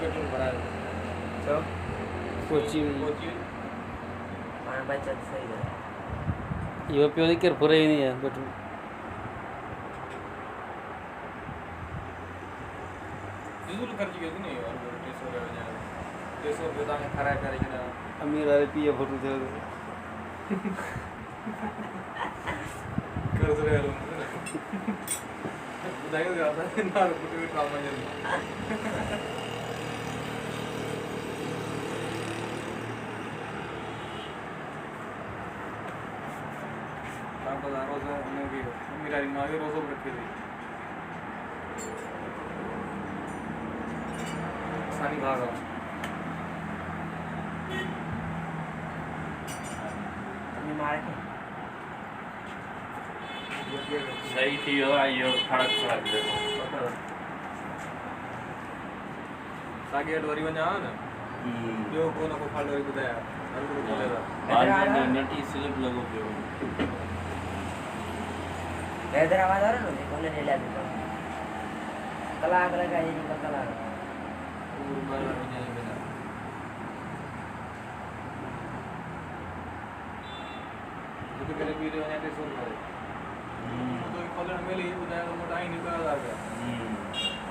petrol भरा तो कोची पानी बचत सही है ये उपयोग कर पूरा ही नहीं है पेट्रोल डीजल खर्च किया नहीं और 300 रुपये दाम खराब करेगी ना अमीर वाले पिए फोटो थे कर्ज रहे लोग बताइए ज्यादा ना रुपये भी काम नहीं आप बता रोज़ हमने भी मेरा रिमागे रोज़ रखे थे सानी भागा मार के सही थी हो आइयो खड़क खड़क देखो सागे डोरी में जाओ ना जो को ना को फाड़ डोरी बताया हर को बोलेगा बाद में नटी स्लिप लगो पे हैदराबाद आ रहा ना कोने ले ले कला कला का ये नहीं कला और बार में जाने बेटा तो मेरे वीडियो ने कैसे सुन रहे तो कॉलर में ले बताया मोटा ही निकल आ गया